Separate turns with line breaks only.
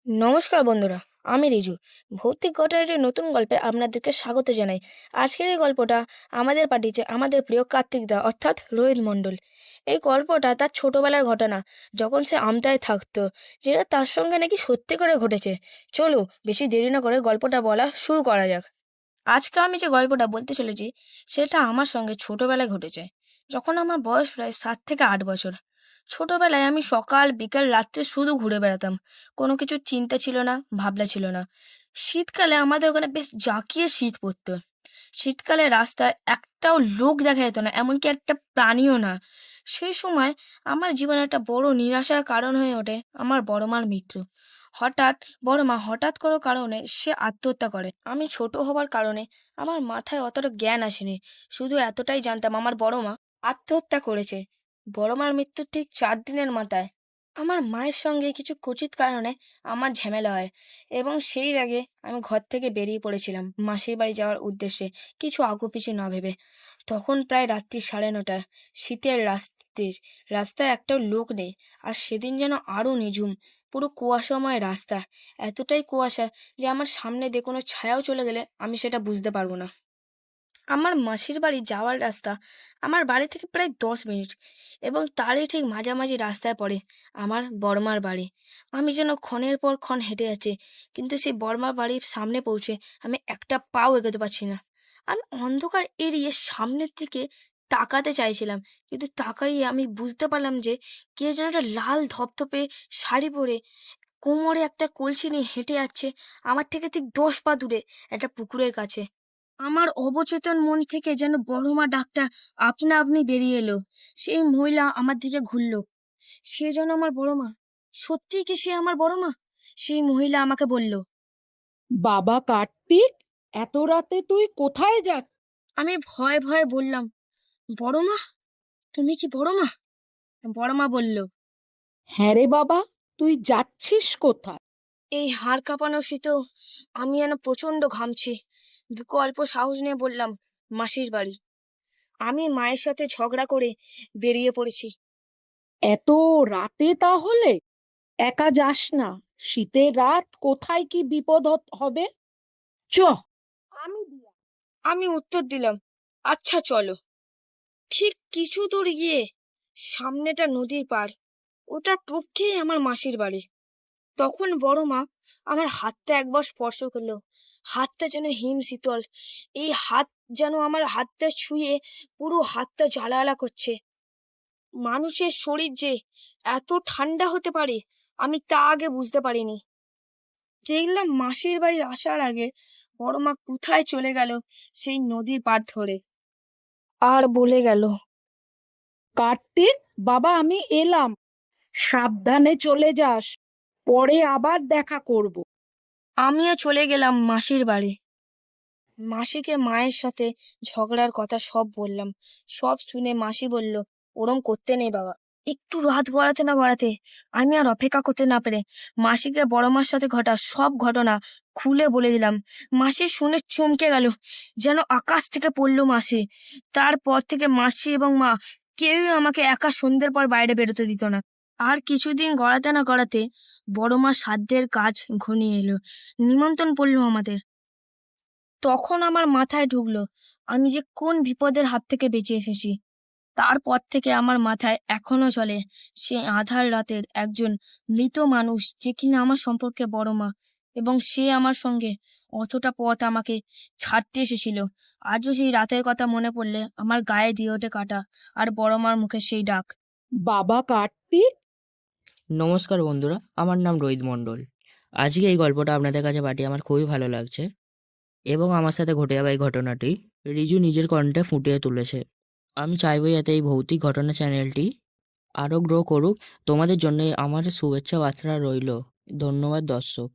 নমস্কার বন্ধুরা, আমি রিজু। ভৌতিক ঘটনার একটি নতুন গল্পে আপনাদেরকে স্বাগত জানাই। আজকের এই গল্পটা আমাদের পাঠিয়েছে আমাদের প্রিয় কার্তিক দা, অর্থাৎ রোহিত মণ্ডল। এই গল্পটা তার ছোটবেলার ঘটনা, যখন সে আমতায় থাকতো, যেটা তার সঙ্গে নাকি সত্যি করে ঘটেছে। চলো বেশি দেরি না করে গল্পটা বলা শুরু করা যাক। আজকে আমি যে গল্পটা বলতে চলেছি সেটা আমার সঙ্গে ছোটবেলায় ঘটেছে, যখন আমার বয়স প্রায় 7 থেকে 8 বছর। ছোটবেলায় আমি সকাল বিকাল রাত্রে শুধু ঘুরে বেড়াতাম। কোনো কিছু চিন্তা ছিল না, ভাবনা ছিল না। শীতকালে আমাদের ওখানে বেশ জাঁকিয়ে শীত পড়তো। শীতকালে রাস্তায় একটাও লোক দেখা যেত না, এমনকি একটা প্রাণীও না। সেই সময় আমার জীবনে একটা বড় নিরাশার কারণ হয়ে ওঠে আমার বড় মার মৃত্যু। হঠাৎ বড় মা হঠাৎ কোনো কারণে সে আত্মহত্যা করে। আমি ছোট হবার কারণে আমার মাথায় অতটা জ্ঞান আসেনি। শুধু এতটাই জানতাম আমার বড় মা আত্মহত্যা করেছে। বড় মার মৃত্যুর ঠিক 4 দিনের মাথায় আমার মায়ের সঙ্গে কিছু খচিত কারণে আমার ঝামেলা হয়, এবং সেই আগে আমি ঘর থেকে বেরিয়ে পড়েছিলাম মাসির বাড়ি যাওয়ার উদ্দেশ্যে, কিছু আগুপিছু না ভেবে। তখন প্রায় রাত্রি 9:30। শীতের রাস্তায় একটাও লোক নেই। আর সেদিন যেন আরো নিঝুম, পুরো কুয়াশাময় রাস্তা। এতটাই কুয়াশা যে আমার সামনে দিয়ে কোনো ছায়াও চলে গেলে আমি সেটা বুঝতে পারবো না। আমার মাসির বাড়ি যাওয়ার রাস্তা আমার বাড়ি থেকে প্রায় 10 মিনিট, এবং তারই ঠিক মাঝামাঝি রাস্তায় পড়ে আমার বড়মার বাড়ি। আমি যেন ক্ষণের পর ক্ষণ হেঁটে যাচ্ছি, কিন্তু সেই বড়মার বাড়ির সামনে পৌঁছে আমি একটা পাও এগোতে পারছি না। আমি অন্ধকার এড়িয়ে সামনের দিকে তাকাতে চাইছিলাম, কিন্তু তাকাইয়ে আমি বুঝতে পারলাম যে কে যেন একটা লাল ধপধপে শাড়ি পরে কোমরে একটা কলসি নিয়ে হেঁটে যাচ্ছে আমার থেকে ঠিক 10 পা দূরে একটা পুকুরের কাছে। আমার অবচেতন মন থেকে যেন বড়মা ডাকটা আপনা আপনি বেরিয়ে এলো। সেই মহিলা আমার দিকে ঘুরলো। সে যেন আমার বড়মা। সত্যিই কি সে আমার বড়মা? সেই মহিলা আমাকে বলল।
বাবা কার্তিক, এত রাতে তুই কোথায় যাচ্ছিস?
আমি ভয়ে ভয়ে বললাম, বড়মা, তুমি কি বড়মা? বড়মা বলল,
হ্যাঁ রে বাবা, তুই যাচ্ছিস কোথায়?
এই হাড় কাঁপানো শীতেও আমি যেন প্রচন্ড ঘামছি। বুকে অল্প সাহস নিয়ে বললাম, মাসির বাড়ি। আমি মায়ের সাথে ঝগড়া করে বেরিয়ে পড়েছি।
এত রাতে তাহলে একা যাস না। শীতের রাত, কোথায় কি বিপদ হবে। চ, আমি দিলাম।
আমি উত্তর দিলাম, আচ্ছা চলো। ঠিক কিছু দূর গিয়ে সামনেটা নদীর পাড়, ওটা টপকেই আমার মাসির বাড়ি। তখন বড় মা আমার হাতটা একবার স্পর্শ করলো। হাতটা যেন হিম শীতল। এই হাত যেন আমার হাতটা ছুঁয়ে পুরো হাতটা জ্বালা করছে। মানুষের শরীর যে এত ঠান্ডা হতে পারে আমি তা আগে বুঝতে পারিনি। দেখলাম মাসির বাড়ি আসার আগে বড় মা কোথায় চলে গেল সেই নদীর পাড় ধরে, আর বলে গেল,
কার্তিক বাবা, আমি এলাম। সাবধানে চলে যাস, পরে আবার দেখা করব।
আমিও চলে গেলাম মাসির বাড়ি। মাসিকে মায়ের সাথে ঝগড়ার কথা সব বললাম। সব শুনে মাসি বলল, ওরম করতে নেই বাবা। একটু রাত গড়াতে না গড়াতে আমি আর অপেক্ষা করতে না পেরে মাসিকে বড় মার সাথে ঘটা সব ঘটনা খুলে বলে দিলাম। মাসি শুনে চমকে গেল, যেন আকাশ থেকে পড়লো মাসি। তারপর থেকে মাসি এবং মা কেউই আমাকে একা সন্ধ্যের পর বাইরে বেরোতে দিত না। আর কিছুদিন গড়াতে না গড়াতে বড় মার শ্রাদ্ধের কাজ ঘনিয়ে এলো। নিমন্ত্রণ পড়লো আমাদের। তখন আমার মাথায় ঢুকলো আমি যে কোন বিপদের হাত থেকে বেঁচে এসেছি। তারপর থেকে আমার মাথায় এখনো চলে সেই আধার রাতের একজন মৃত মানুষ, যে কিনা আমার সম্পর্কে বড় মা, এবং সে আমার সঙ্গে অতটা পথ আমাকে ছাড়তে এসেছিল। আজও সেই রাতের কথা মনে পড়লে আমার গায়ে দিয়ে ওঠে কাঁটা, আর বড় মার মুখে সেই ডাক।
বাবা কার্তিক।
নমস্কার বন্ধুরা, আমার নাম রোহিত মণ্ডল। আজকে এই গল্পটা আপনাদের কাছে পাঠিয়ে আমার খুবই ভালো লাগছে, এবং আমার সাথে ঘটে যাওয়া এই ঘটনাটি রিজু নিজের কণ্ঠে ফুটিয়ে তুলেছে। আমি চাইবো যাতে এই ভৌতিক ঘটনা চ্যানেলটি আরও গ্রো করুক। তোমাদের জন্য আমার শুভেচ্ছা বার্তা রইল। ধন্যবাদ দর্শক।